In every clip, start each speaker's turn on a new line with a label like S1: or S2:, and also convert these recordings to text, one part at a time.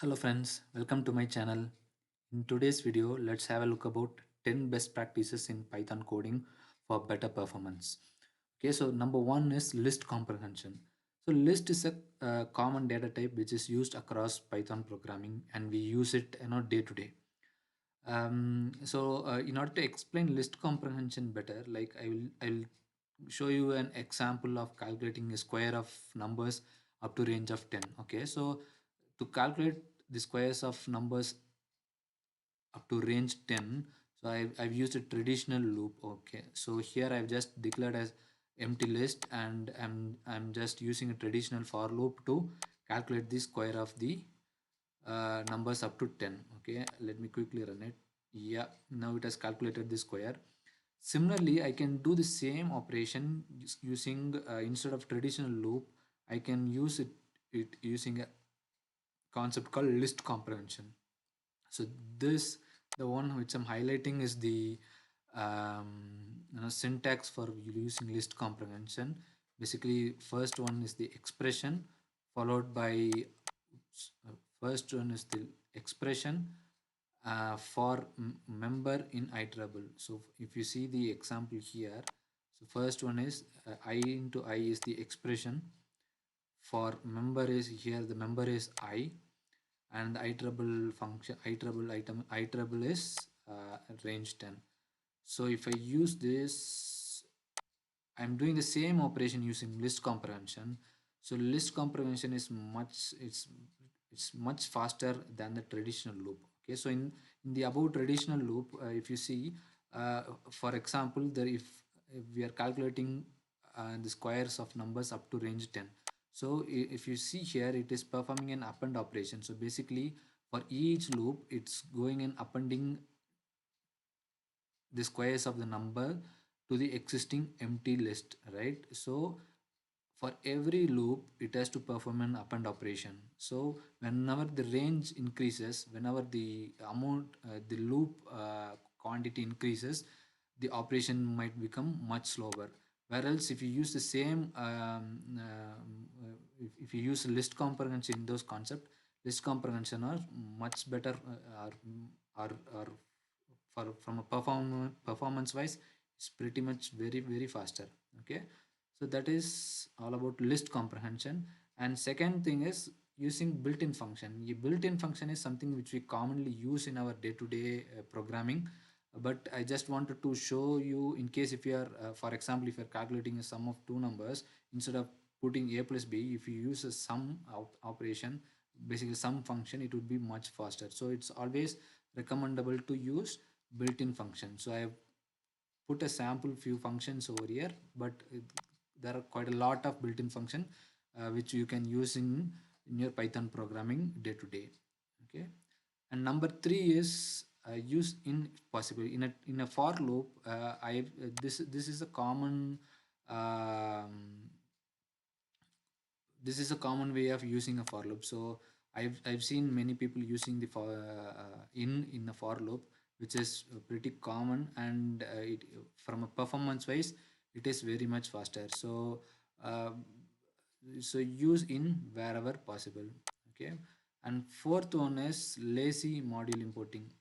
S1: Hello friends, welcome to my channel. In today's video, let's have a look about 10 best practices in Python coding for better performance. Okay, so number one is list comprehension. So list is a common data type which is used across Python programming and we use it day to day. In order to explain list comprehension better, like I will show you an example of calculating a square of numbers up to range of 10. Okay, so to calculate the squares of numbers up to range 10, so I've used a traditional loop. Okay, so here I've just declared as empty list and I'm just using a traditional for loop to calculate the square of the numbers up to 10. Okay, let me quickly run it. Yeah, now it has calculated the square. Similarly, I can do the same operation using instead of traditional loop, I can use it using a concept called list comprehension. So this, the one which I'm highlighting is the syntax for using list comprehension. Basically, first one is the expression, followed by first one is the expression for member in iterable. So if you see the example here, so first one is I into I is the expression, for member is here the member is I, and the iterable function iterable item iterable is range 10. So if I use this, I'm doing the same operation using list comprehension. So list comprehension is it's much faster than the traditional loop. Okay, so in the above traditional loop, if you see, for example, there if we are calculating the squares of numbers up to range 10. So if you see here, it is performing an append operation. So basically, for each loop, it's going and appending the squares of the number to the existing empty list, right? So for every loop it has to perform an append operation. So whenever the range increases, whenever the amount the loop quantity increases, the operation might become much slower. Whereas if you use the same if you use list comprehension in those concept, list comprehension are much better, are for from a performance wise, it's pretty much very faster. Okay, so that is all about list comprehension. And second thing is using built-in function. A built-in function is something which we commonly use in our day-to-day programming, but I just wanted to show you, in case if you are for example, if you're calculating a sum of two numbers, instead of putting a plus b, if you use a sum operation, basically sum function, it would be much faster. So it's always recommendable to use built-in function. So I have put a sample few functions over here, but there are quite a lot of built-in function which you can use in your Python programming day to day. Okay, and number three is use in possible in a for loop. I this is a common this is a common way of using a for loop. So I've seen many people using the for in a for loop, which is pretty common, and it from a performance wise, it is very much faster. So uh, so use in wherever possible. Okay, and fourth one is lazy module importing.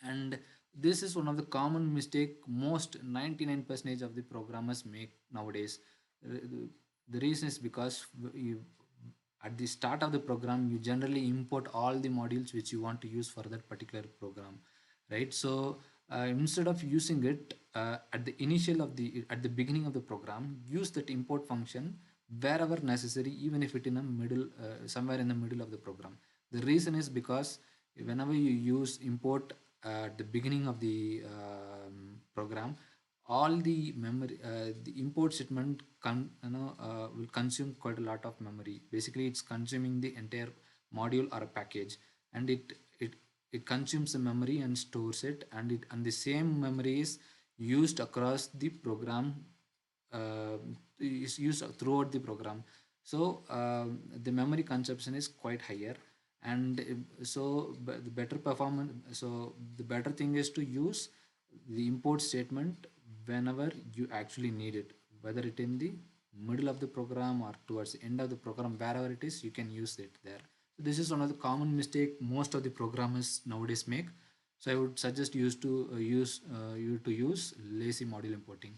S1: And this is one of the common mistake most 99% of the programmers make nowadays. The reason is because you, at the start of the program, you generally import all the modules which you want to use for that particular program, right? So instead of using it at the initial of the at the beginning of the program, use that import function wherever necessary, even if it in the middle, somewhere in the middle of the program. The reason is because whenever you use import at the beginning of the program, all the memory, the import statement will consume quite a lot of memory. Basically, it's consuming the entire module or a package, and it consumes the memory and stores it, and the same memory is used across the program, uh, is used throughout the program. So the memory consumption is quite higher, and the better performance, so the better thing is to use the import statement whenever you actually need it, whether it in the middle of the program or towards the end of the program, wherever it is, you can use it there. This is one of the common mistake most of the programmers nowadays make. So I would suggest you to use lazy module importing.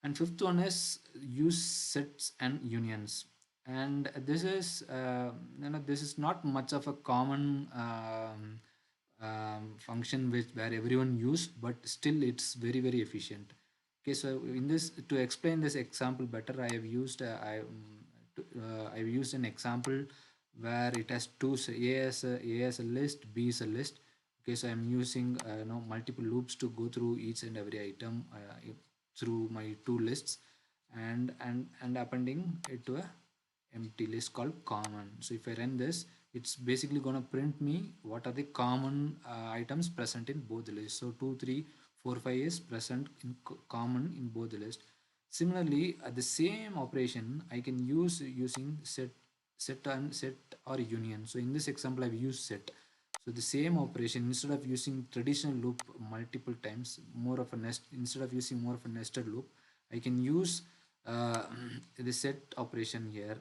S1: And fifth one is use sets and unions. And this is this is not much of a common function which where everyone use, but still it's very efficient. Okay, so in this, to explain this example better, I have used I've used an example where it has A as a list, B is a list. Okay, so I'm using multiple loops to go through each and every item through my two lists, and appending it to a empty list called common. So if I run this, it's basically going to print me what are the common items present in both the lists. So 2 3 4 5 is present in common in both the list. Similarly, the same operation I can use using set or union. So in this example I've used set. So the same operation, instead of using traditional loop multiple times, more of a nest, instead of using more of a nested loop, I can use uh, the set operation here.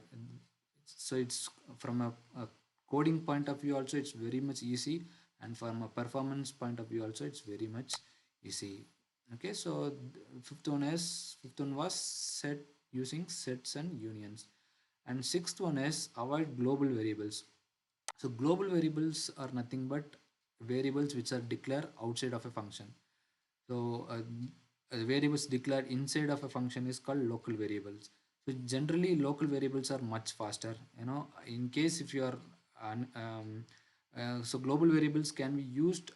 S1: So it's from a coding point of view also it's very much easy, and from a performance point of view also it's very much easy. Okay, so fifth one was set using sets and unions, and sixth one is avoid global variables. So global variables are nothing but variables which are declared outside of a function. So variables declared inside of a function is called local variables. So generally local variables are much faster. In case if you are so global variables can be used.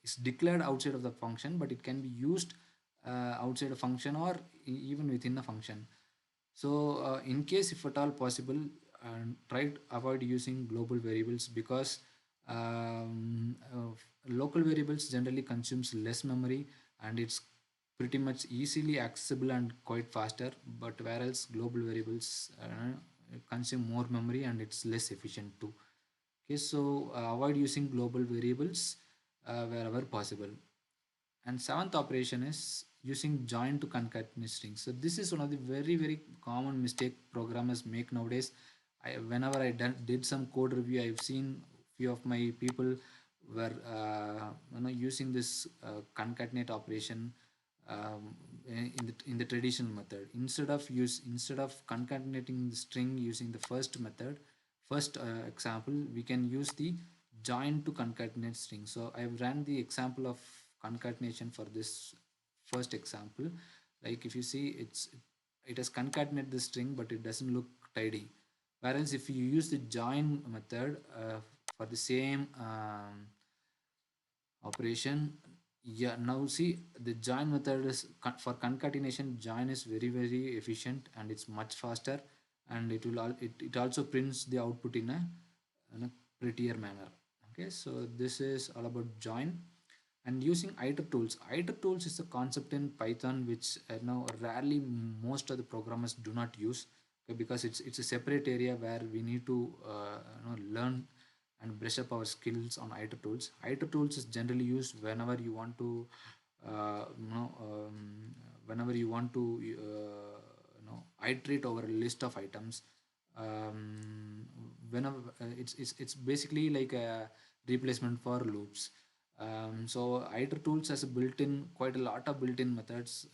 S1: It's declared outside of the function, but it can be used outside a function or even within a function. So in case if at all possible, try to avoid using global variables, because local variables generally consumes less memory, and it's pretty much easily accessible and quite faster, but whereas global variables consume more memory and it's less efficient too. Okay, so avoid using global variables wherever possible. And seventh operation is using join to concatenate strings. So this is one of the very common mistake programmers make nowadays. Whenever did some code review, I've seen few of my people were using this concatenate operation in the traditional method. Instead of concatenating the string using the first example, we can use the join to concatenate string. So I've ran the example of concatenation for this first example. Like if you see, it has concatenated the string, but it doesn't look tidy. Whereas if you use the join method for the same operation, yeah, now see, the join method is for concatenation. Join is very efficient and it's much faster, and it also prints the output in a prettier manner. Okay, so this is all about join. And using iter tools. Iter tools is a concept in Python which now rarely most of the programmers do not use. Okay, because it's a separate area where we need to learn and brush up our skills on iter tools. Iter tools is generally used whenever you want to uh, you know um, whenever you want to iterate over a list of items. Whenever it's basically like a replacement for loops. So iter tools has a built-in quite a lot of built-in methods.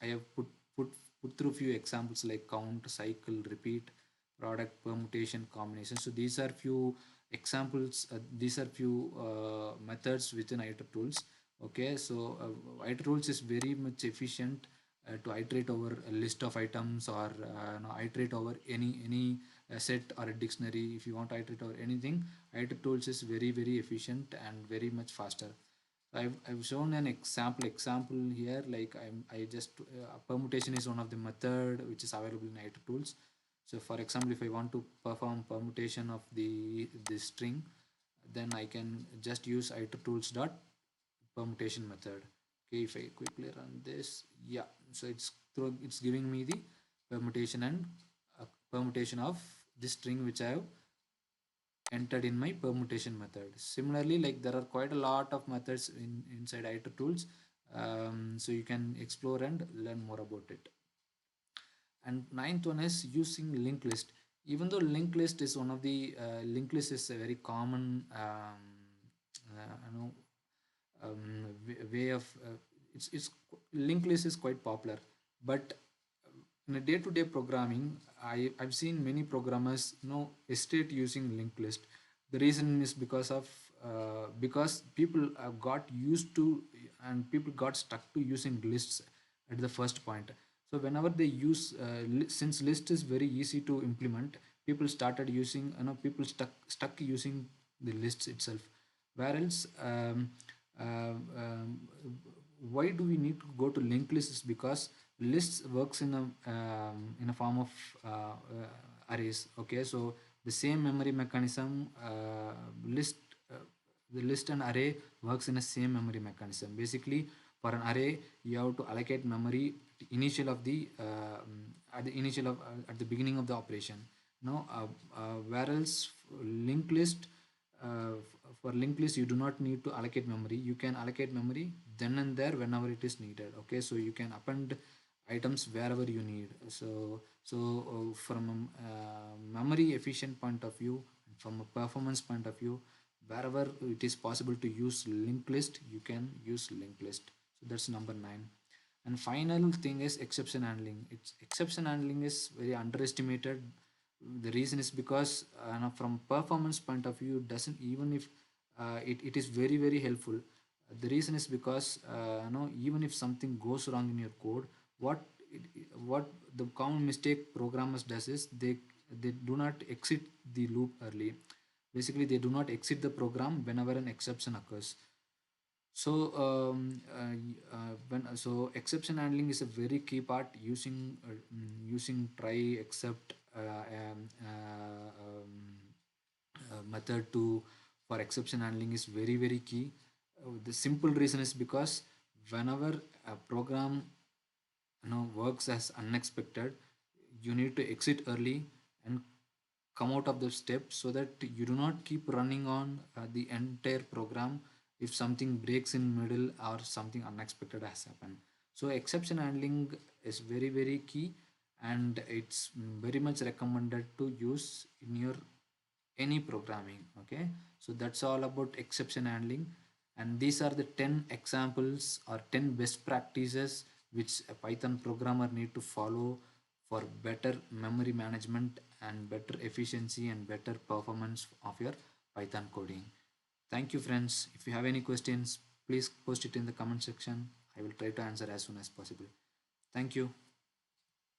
S1: I have put put through few examples like count, cycle, repeat, product, permutation, combination. So these are few examples. These are few methods within iter tools. Okay, so iter tools is very much efficient to iterate over a list of items, or iterate over any set or a dictionary. If you want to iterate over anything, iter tools is very efficient and very much faster. I've shown an example here. Like I just permutation is one of the method which is available in iter tools. So for example, if I want to perform permutation of the string, then I can just use iter tools dot permutation method. Okay, if I quickly run this, yeah, so it's giving me the permutation and permutation of this string which I have entered in my permutation method. Similarly, like there are quite a lot of methods inside iter tools, so you can explore and learn more about it. And ninth one is using linked list. Even though linked list is one of the linked list is a very common you know way of it's linked list is quite popular, but in a day-to-day programming, I've seen many programmers hesitate using linked list. The reason is because people got used to, and people got stuck to using lists at the first point. So whenever they use since list is very easy to implement, people started using, people stuck using the lists itself. Whereas why do we need to go to linked lists is because lists works in a form of arrays. Okay, so the same memory mechanism, uh, the list and array works in a same memory mechanism. Basically, for an array you have to allocate memory initial of the at the initial of at the beginning of the operation. No, whereas linked list, for linked list you do not need to allocate memory. You can allocate memory then and there whenever it is needed. Okay, so you can append items wherever you need. So from a memory efficient point of view, from a performance point of view, wherever it is possible to use linked list, you can use linked list. So that's number 9. And final thing is exception handling. It's exception handling is very underestimated. The reason is because from performance point of view, doesn't even if it is very very helpful. The reason is because even if something goes wrong in your code, what what the common mistake programmers does is they do not exit the loop early. Basically, they do not exit the program whenever an exception occurs. So so exception handling is a very key part. Using try, except, method to for exception handling is very very key. The simple reason is because whenever a program works as unexpected, you need to exit early and come out of the step, so that you do not keep running on the entire program if something breaks in middle or something unexpected has happened. So exception handling is very very key, and it's very much recommended to use in your any programming. Okay, so that's all about exception handling, and these are the 10 examples or 10 best practices which a Python programmer need to follow for better memory management and better efficiency and better performance of your Python coding. Thank you, friends. If you have any questions, please post it in the comment section. I will try to answer as soon as possible. Thank you.